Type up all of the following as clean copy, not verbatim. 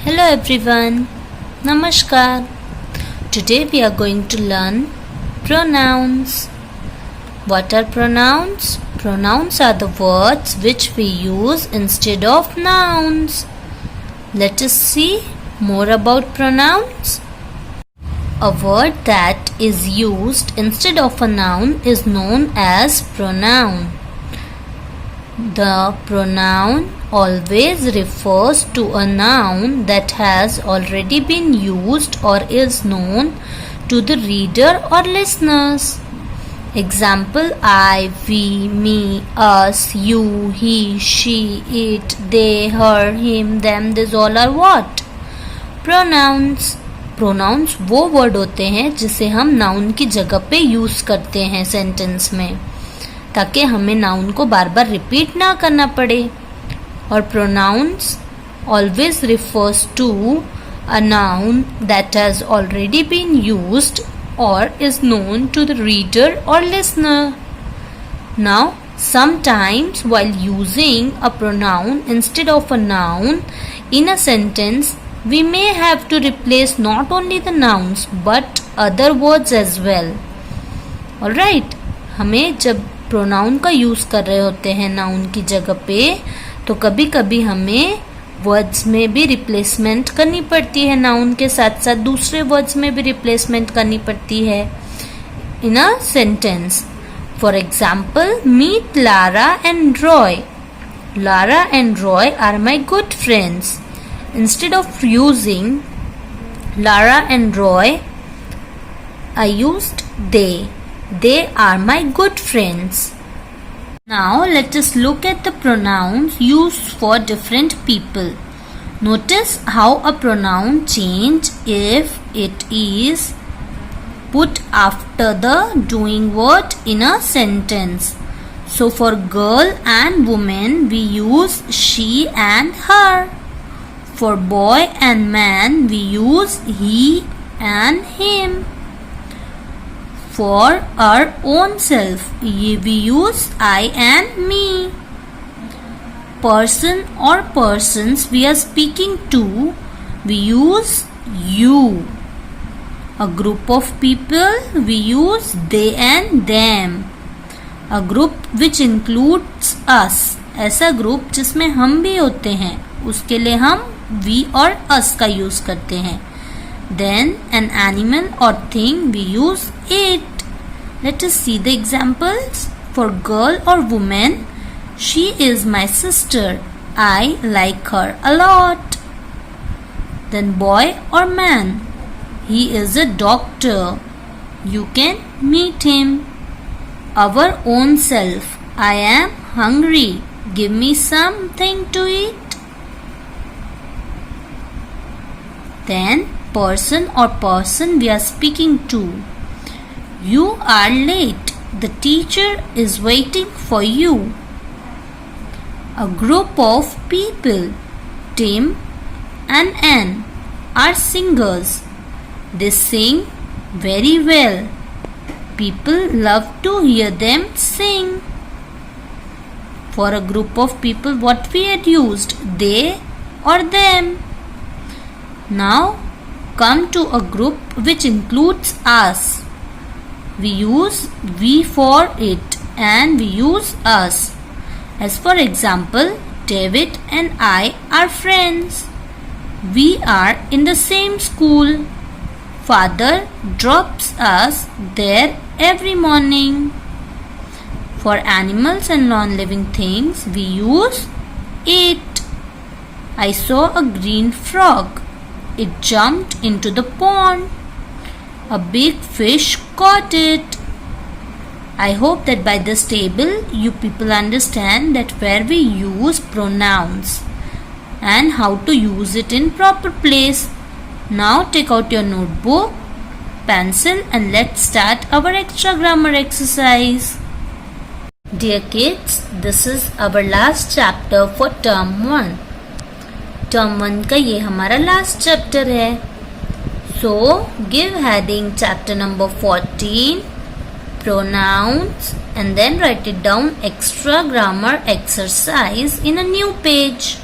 Hello everyone, Namaskar. Today we are going to learn pronouns. What are pronouns? Pronouns are the words which we use instead of nouns. Let us see more about pronouns. A word that is used instead of a noun is known as pronoun. The pronoun always refers to a noun that has already been used or is known to the reader or listeners. Example: I, we, me, us, you, he, she, it, they, her, him, them. These all are what? Pronouns. Pronouns वो word होते हैं जिसे हम noun की जगह पे use करते हैं सेंटेंस में, ताकि हमें नाउन को बार बार रिपीट ना करना पड़े. और pronouns always refers to a noun that has already been used or is known to the reader or listener. Now, sometimes while using a pronoun instead of a noun in a sentence, we may have to replace not only the nouns but other words as well. Alright, हमें जब pronoun का use कर रहे होते हैं noun की जगह पे, तो कभी कभी हमें वर्ड्स में भी रिप्लेसमेंट करनी पड़ती है. नाउन के साथ साथ दूसरे वर्ड्स में भी रिप्लेसमेंट करनी पड़ती है in a sentence. For example, meet Lara and Roy. Lara and Roy are my good friends. Instead of using Lara and Roy, I used they. They are my good friends. Now let us look at the pronouns used for different people. Notice how a pronoun changes if it is put after the doing word in a sentence. So for girl and woman we use she and her. For boy and man we use he and him. For our own self, we use I and me. Person or persons we are speaking to, we use you. A group of people, we use they and them. A group which includes us, ऐसा group जिसमें हम भी होते हैं, उसके लिए हम we और us का यूज करते हैं. Then an animal or thing we use it. Let us see the examples. For girl or woman, she is my sister. I like her a lot. Then boy or man, he is a doctor. You can meet him. Our own self, I am hungry. Give me something to eat. Then person or person we are speaking to. You are late. The teacher is waiting for you. A group of people, Tim and Anne, are singers. They sing very well. People love to hear them sing. For a group of people, what we had used, they or them. Now come to a group which includes us. We use we for it and we use us. As for example, David and I are friends. We are in the same school. Father drops us there every morning. For animals and non-living things, we use it. I saw a green frog. It jumped into the pond. A big fish caught it. I hope that by this table you people understand that where we use pronouns and how to use it in proper place. Now take out your notebook, pencil and let's start our extra grammar exercise. Dear kids, this is our last chapter for term 1. Term 1 का ये हमारा last chapter है. So, give heading chapter number 14, pronouns, and then write it down extra grammar exercise in a new page.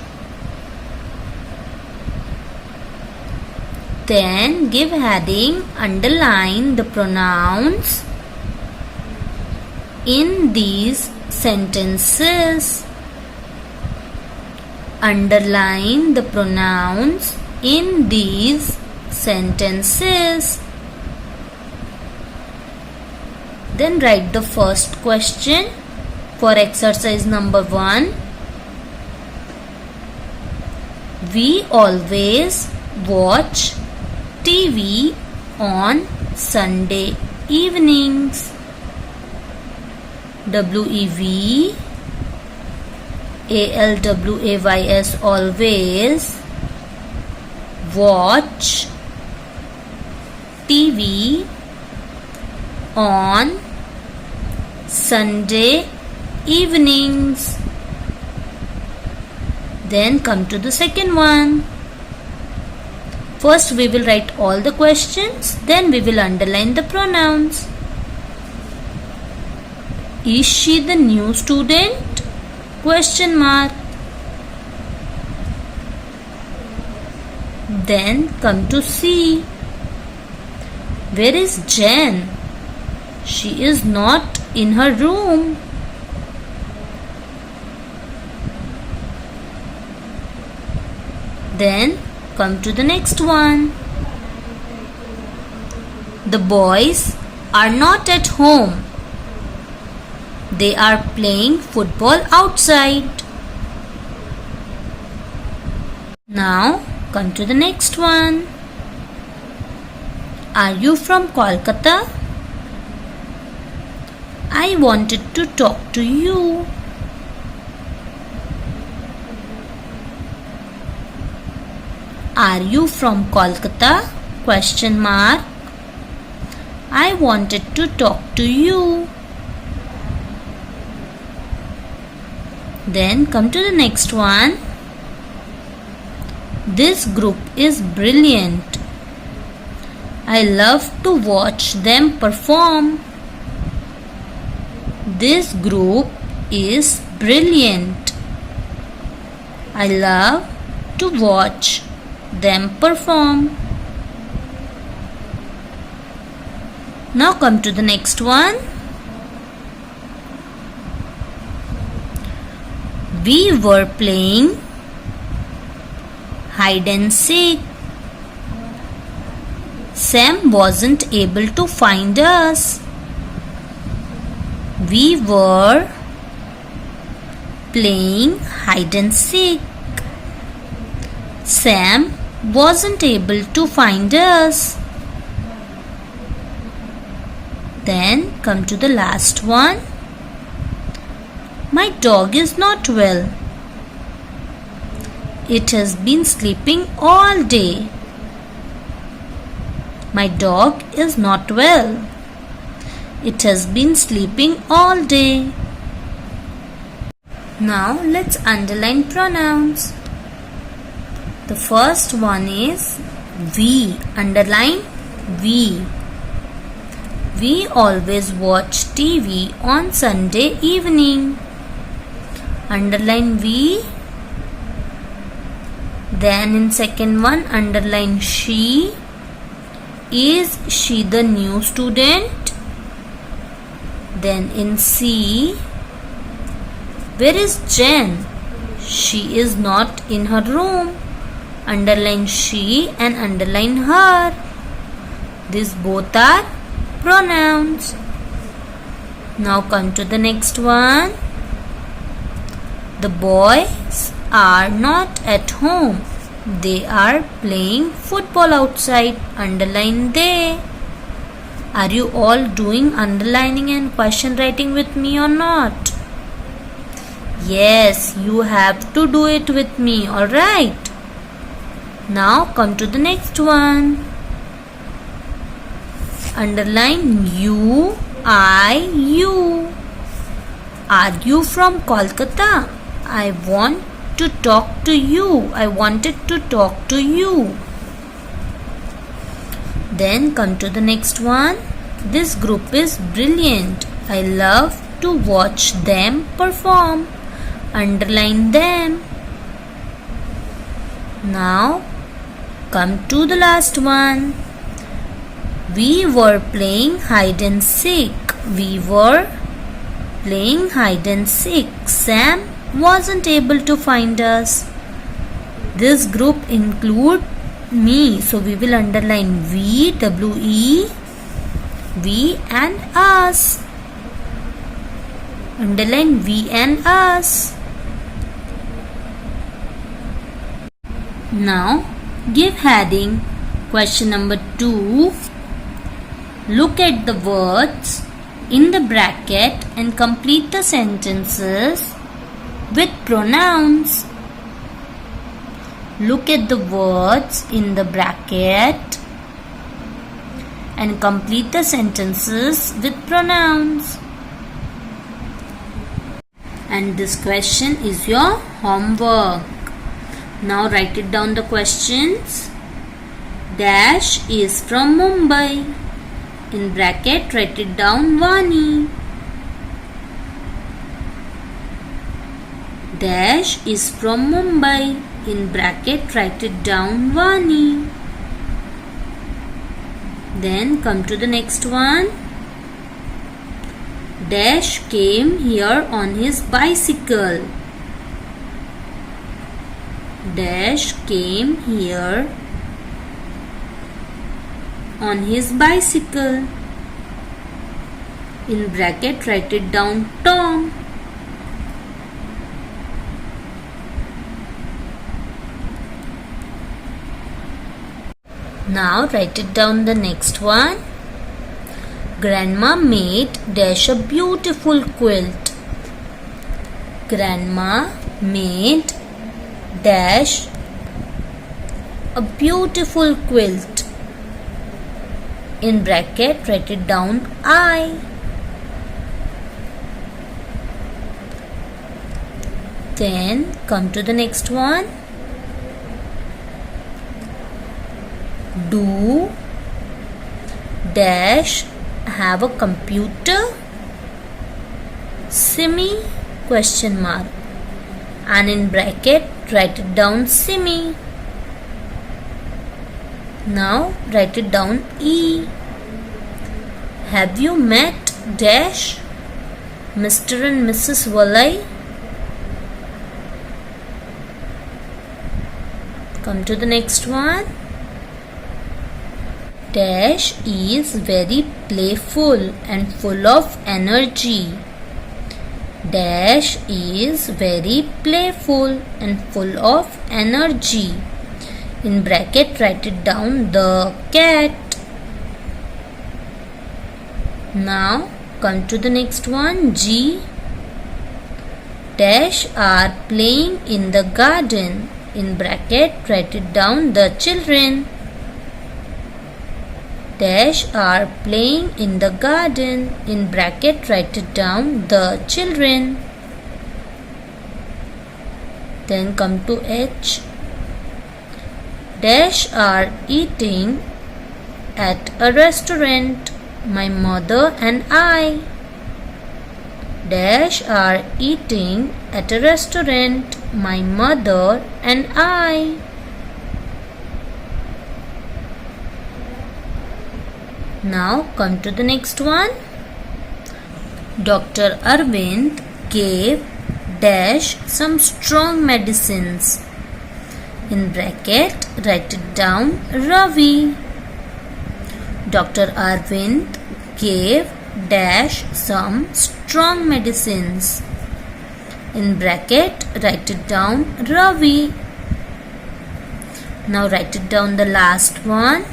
Then give heading, underline the pronouns in these sentences. Underline the pronouns in these sentences. Then write the first question for exercise number 1. We always watch TV on Sunday evenings. WEVALWAYS, always watch TV on Sunday evenings. Then come to the second one. First we will write all the questions, then we will underline the pronouns. Is she the new student? Question mark. Then come to C. Where is Jen? She is not in her room. Then come to the next one. The boys are not at home. They are playing football outside. Now come to the next one. Are you from Kolkata? I wanted to talk to you. Are you from Kolkata? Question mark. I wanted to talk to you. Then come to the next one. This group is brilliant. I love to watch them perform. This group is brilliant. I love to watch them perform. Now come to the next one. We were playing hide and seek. Sam wasn't able to find us. We were playing hide and seek. Sam wasn't able to find us. Then come to the last one. My dog is not well. It has been sleeping all day. My dog is not well. It has been sleeping all day. Now let's underline pronouns. The first one is we. Underline we. We always watch TV on Sunday evening. Underline we. Then in second one, underline she. Is she the new student? Then in C, where is Jen? She is not in her room. Underline she and underline her. These both are pronouns. Now come to the next one. The boys are not at home. They are playing football outside. Underline they. Are you all doing underlining and question writing with me or not? Yes, you have to do it with me, alright? Now come to the next one. Underline you, I, you. Are you from Kolkata? I want to talk to you. I wanted to talk to you. Then come to the next one. This group is brilliant. I love to watch them perform. Underline them. Now come to the last one. We were playing hide and seek. We were playing hide and seek. Sam wasn't able to find us. This group include me. So we will underline we, W-E, we and us. Underline we and us. Now give heading. Question number 2. Look at the words in the bracket and complete the sentences with pronouns. Look at the words in the bracket and complete the sentences with pronouns. And this question is your homework. Now write it down the questions. Dash is from Mumbai. In bracket write it down Vani. Dash is from Mumbai. In bracket write it down Vani. Then come to the next one. Dash came here on his bicycle. Dash came here on his bicycle. In bracket write it down Tom. Now write it down the next one. Grandma made dash a beautiful quilt. Grandma made dash a beautiful quilt. In bracket write it down I. Then come to the next one. Do dash have a computer? Simi question mark. And in bracket write it down Simi. Now write it down E. Have you met dash Mr. and Mrs. Walai? Come to the next one. Dash is very playful and full of energy. Dash is very playful and full of energy. In bracket write it down the cat. Now come to the next one. G. Dash are playing in the garden. In bracket write it down the children. Dash are playing in the garden. In bracket write it down the children. Then come to H. Dash are eating at a restaurant. My mother and I. Dash are eating at a restaurant. My mother and I. Now come to the next one. Dr. Arvind gave dash some strong medicines. In bracket write it down Ravi. Dr. Arvind gave dash some strong medicines. In bracket write it down Ravi. Now write it down the last one.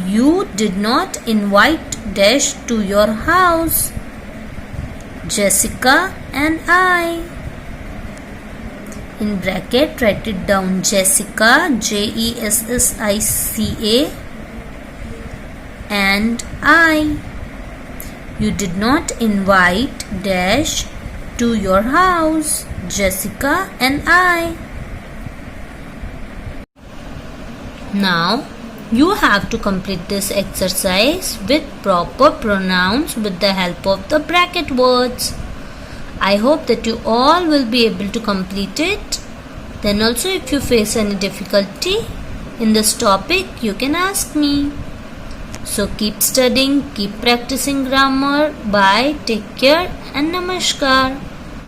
You did not invite dash to your house. Jessica and I. In bracket write it down Jessica, Jessica and I. You did not invite dash to your house. Jessica and I. Now you have to complete this exercise with proper pronouns with the help of the bracket words. I hope that you all will be able to complete it. Then also if you face any difficulty in this topic, you can ask me. So keep studying, keep practicing grammar. Bye, take care and namaskar.